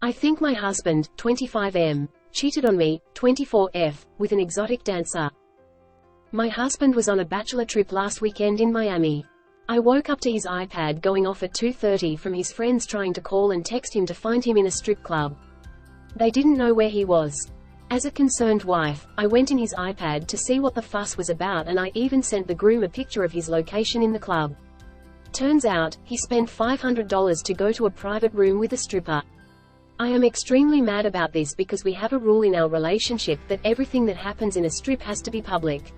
I think my husband, 25M, cheated on me, 24F, with an exotic dancer. My husband was on a bachelor trip last weekend in Miami. I woke up to his iPad going off at 2:30 from his friends trying to call and text him to find him in a strip club. They didn't know where he was. As a concerned wife, I went in his iPad to see what the fuss was about, and I even sent the groom a picture of his location in the club. Turns out, he spent $500 to go to a private room with a stripper. I am extremely mad about this because we have a rule in our relationship that everything that happens in a strip has to be public.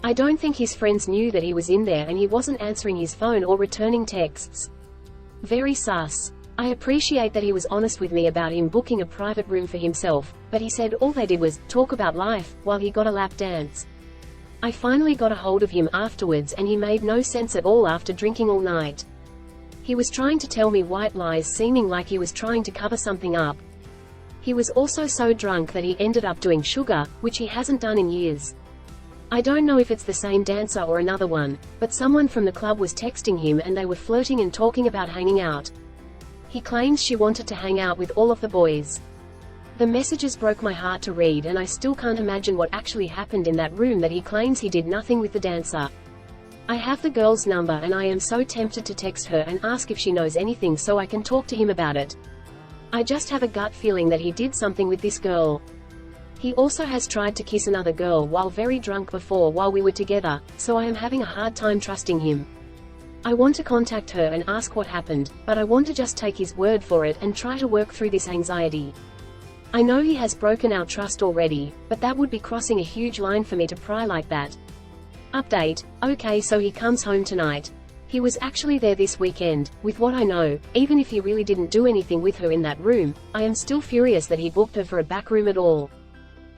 I don't think his friends knew that he was in there, and he wasn't answering his phone or returning texts. Very sus. I appreciate that he was honest with me about him booking a private room for himself, but he said all they did was talk about life while he got a lap dance. I finally got a hold of him afterwards, and he made no sense at all after drinking all night. He was trying to tell me white lies, seeming like he was trying to cover something up. He was also so drunk that he ended up doing sugar, which he hasn't done in years. I don't know if it's the same dancer or another one, but someone from the club was texting him and they were flirting and talking about hanging out. He claims she wanted to hang out with all of the boys. The messages broke my heart to read, and I still can't imagine what actually happened in that room that he claims he did nothing with the dancer. I have the girl's number and I am so tempted to text her and ask if she knows anything so I can talk to him about it. I just have a gut feeling that he did something with this girl. He also has tried to kiss another girl while very drunk before while we were together, so I am having a hard time trusting him. I want to contact her and ask what happened, but I want to just take his word for it and try to work through this anxiety. I know he has broken our trust already, but that would be crossing a huge line for me to pry like that. Update: okay, so he comes home tonight. He was actually there this weekend. With what I know, even if he really didn't do anything with her in that room, I am still furious that he booked her for a back room at all.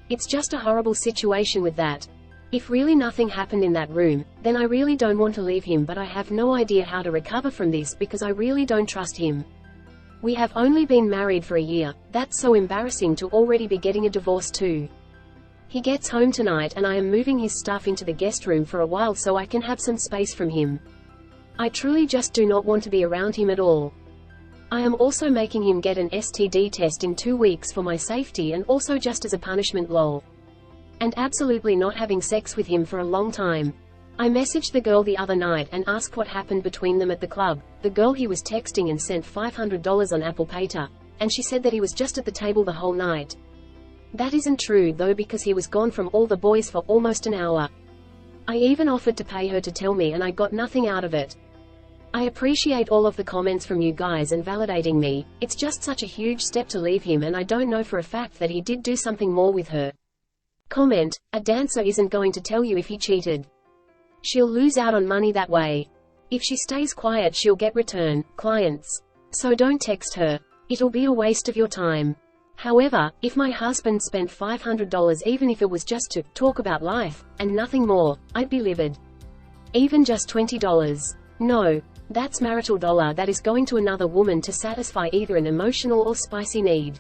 It's just a horrible situation with that. If really nothing happened in that room, then I really don't want to leave him, but I have no idea how to recover from this because I really don't trust him. We have only been married for a year. That's so embarrassing to already be getting a divorce too. He gets home tonight and I am moving his stuff into the guest room for a while so I can have some space from him. I truly just do not want to be around him at all. I am also making him get an STD test in 2 weeks for my safety and also just as a punishment, lol. And absolutely not having sex with him for a long time. I messaged the girl the other night and asked what happened between them at the club. The girl he was texting and sent $500 on Apple Pay to, and she said that he was just at the table the whole night. That isn't true though, because he was gone from all the boys for almost an hour. I even offered to pay her to tell me and I got nothing out of it. I appreciate all of the comments from you guys and validating me. It's just such a huge step to leave him, and I don't know for a fact that he did do something more with her. Comment: a dancer isn't going to tell you if he cheated. She'll lose out on money that way. If she stays quiet, she'll get return clients. So don't text her. It'll be a waste of your time. However, if my husband spent $500 even if it was just to talk about life, and nothing more, I'd be livid. Even just $20. No. That's marital dollar that is going to another woman to satisfy either an emotional or spicy need.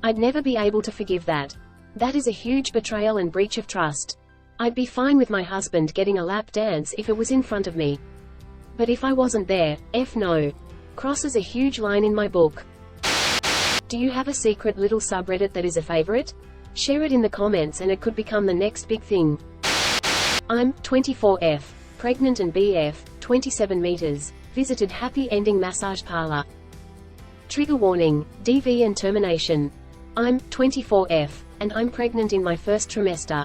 I'd never be able to forgive that. That is a huge betrayal and breach of trust. I'd be fine with my husband getting a lap dance if it was in front of me. But if I wasn't there, F no. Crosses a huge line in my book. Do you have a secret little subreddit that is a favorite? Share it in the comments and it could become the next big thing. I'm 24F, pregnant and BF, 27 meters, visited happy ending massage parlor. Trigger warning, DV and termination. I'm 24F, and I'm pregnant in my first trimester.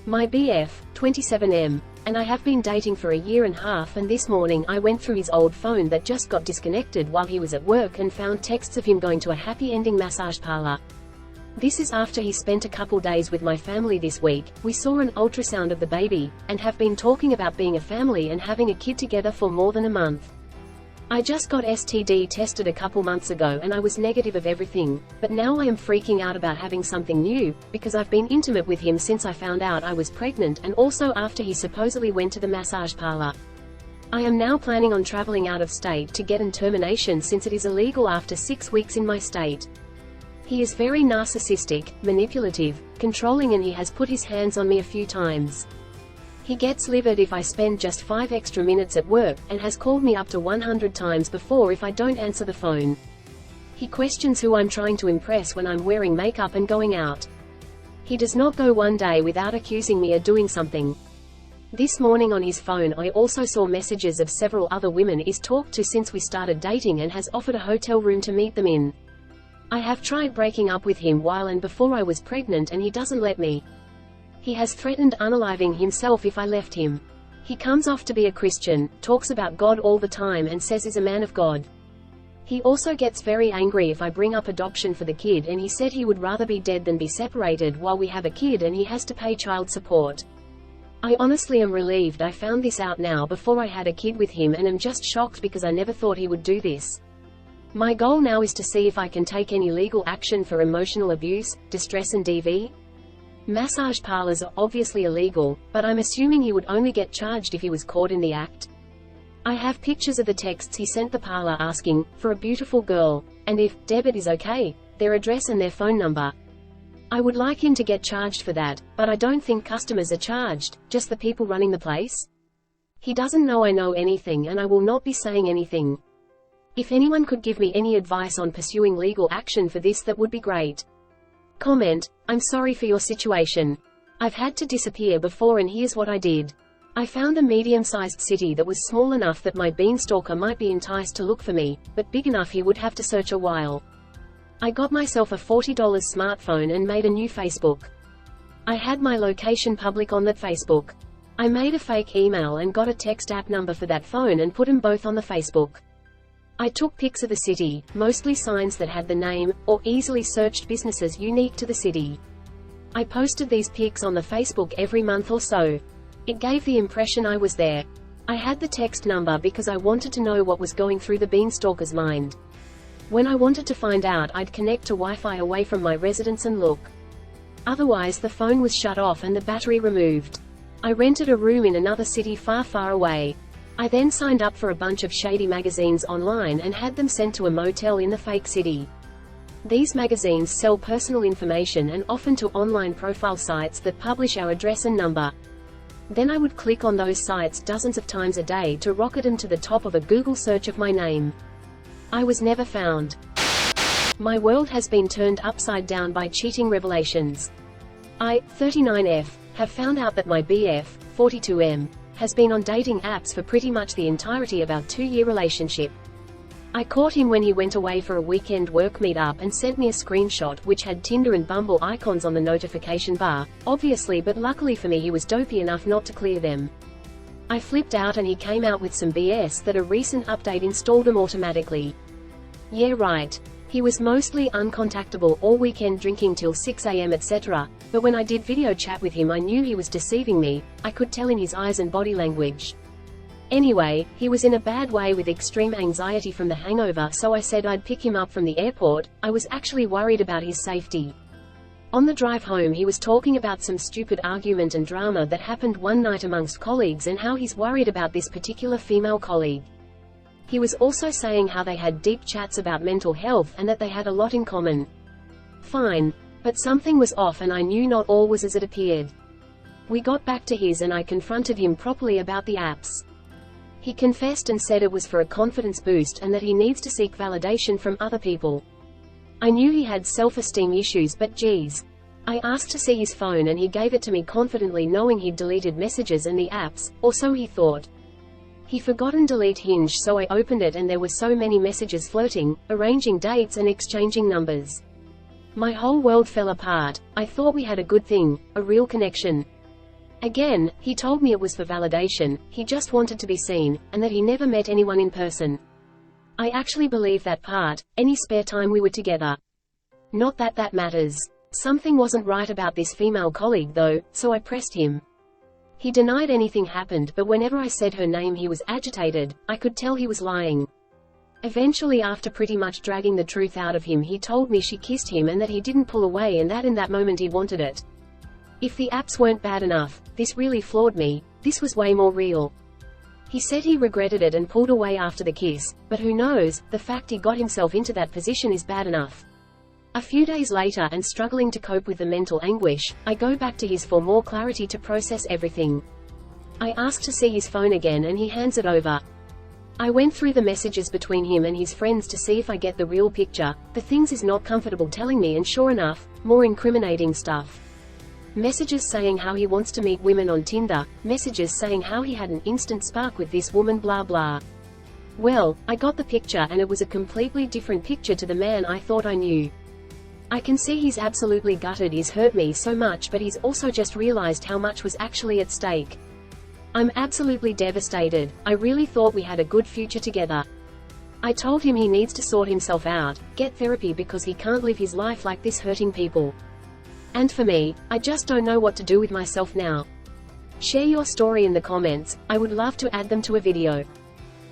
My BF, 27M, and I have been dating for a year and a half, and this morning I went through his old phone that just got disconnected while he was at work and found texts of him going to a happy ending massage parlor. This is after he spent a couple days with my family this week. We saw an ultrasound of the baby, and have been talking about being a family and having a kid together for more than a month. I just got STD tested a couple months ago and I was negative of everything, but now I am freaking out about having something new, because I've been intimate with him since I found out I was pregnant and also after he supposedly went to the massage parlor. I am now planning on traveling out of state to get an termination since it is illegal after 6 weeks in my state. He is very narcissistic, manipulative, controlling, and he has put his hands on me a few times. He gets livid if I spend just 5 extra minutes at work, and has called me up to 100 times before if I don't answer the phone. He questions who I'm trying to impress when I'm wearing makeup and going out. He does not go one day without accusing me of doing something. This morning on his phone I also saw messages of several other women he's talked to since we started dating and has offered a hotel room to meet them in. I have tried breaking up with him while and before I was pregnant and he doesn't let me. He has threatened unaliving himself if I left him. He comes off to be a Christian, talks about God all the time and says he's a man of God. He also gets very angry if I bring up adoption for the kid, and he said he would rather be dead than be separated while we have a kid and he has to pay child support. I honestly am relieved I found this out now before I had a kid with him, and am just shocked because I never thought he would do this. My goal now is to see if I can take any legal action for emotional abuse, distress and DV. Massage parlors are obviously illegal, but I'm assuming he would only get charged if he was caught in the act. I have pictures of the texts he sent the parlor asking for a beautiful girl, and if debit is okay, their address and their phone number. I would like him to get charged for that, but I don't think customers are charged, just the people running the place. He doesn't know I know anything and I will not be saying anything. If anyone could give me any advice on pursuing legal action for this, that would be great. Comment: I'm sorry for your situation. I've had to disappear before and here's what I did. I found a medium-sized city that was small enough that my beanstalker might be enticed to look for me, but big enough he would have to search a while. I got myself a $40 smartphone and made a new Facebook. I had my location public on that Facebook. I made a fake email and got a text app number for that phone and put them both on the Facebook. I took pics of the city, mostly signs that had the name, or easily searched businesses unique to the city. I posted these pics on the Facebook every month or so. It gave the impression I was there. I had the text number because I wanted to know what was going through the beanstalker's mind. When I wanted to find out, I'd connect to Wi-Fi away from my residence and look. Otherwise the phone was shut off and the battery removed. I rented a room in another city far, far away. I then signed up for a bunch of shady magazines online and had them sent to a motel in the fake city. These magazines sell personal information and often to online profile sites that publish our address and number. Then I would click on those sites dozens of times a day to rocket them to the top of a Google search of my name. I was never found. My world has been turned upside down by cheating revelations. I, 39F, have found out that my BF, 42M, has been on dating apps for pretty much the entirety of our 2-year relationship. I caught him when he went away for a weekend work meetup and sent me a screenshot which had Tinder and Bumble icons on the notification bar, obviously, but luckily for me he was dopey enough not to clear them. I flipped out and he came out with some BS that a recent update installed them automatically. Yeah, right. He was mostly uncontactable all weekend, drinking till 6 AM etc., but when I did video chat with him I knew he was deceiving me. I could tell in his eyes and body language. Anyway, he was in a bad way with extreme anxiety from the hangover, so I said I'd pick him up from the airport. I was actually worried about his safety. On the drive home he was talking about some stupid argument and drama that happened one night amongst colleagues and how he's worried about this particular female colleague. He was also saying how they had deep chats about mental health and that they had a lot in common. Fine. But something was off and I knew not all was as it appeared. We got back to his and I confronted him properly about the apps. He confessed and said it was for a confidence boost and that he needs to seek validation from other people. I knew he had self-esteem issues, but geez. I asked to see his phone and he gave it to me confidently, knowing he'd deleted messages and the apps, or so he thought. He forgot and delete Hinge, so I opened it and there were so many messages flirting, arranging dates and exchanging numbers. My whole world fell apart. I thought we had a good thing, a real connection. Again, he told me it was for validation, he just wanted to be seen, and that he never met anyone in person. I actually believe that part, any spare time we were together. Not that that matters. Something wasn't right about this female colleague though, so I pressed him. He denied anything happened, but whenever I said her name he was agitated. I could tell he was lying. Eventually, after pretty much dragging the truth out of him, he told me she kissed him and that he didn't pull away and that in that moment he wanted it. If the apps weren't bad enough, this really floored me. This was way more real. He said he regretted it and pulled away after the kiss, but who knows, the fact he got himself into that position is bad enough. A few days later, and struggling to cope with the mental anguish, I go back to his for more clarity to process everything. I ask to see his phone again and he hands it over. I went through the messages between him and his friends to see if I get the real picture. The things is not comfortable telling me, and sure enough, more incriminating stuff. Messages saying how he wants to meet women on Tinder, messages saying how he had an instant spark with this woman, blah blah. Well, I got the picture and it was a completely different picture to the man I thought I knew. I can see he's absolutely gutted, he's hurt me so much, but he's also just realized how much was actually at stake. I'm absolutely devastated. I really thought we had a good future together. I told him he needs to sort himself out, get therapy, because he can't live his life like this hurting people. And for me, I just don't know what to do with myself now. Share your story in the comments, I would love to add them to a video.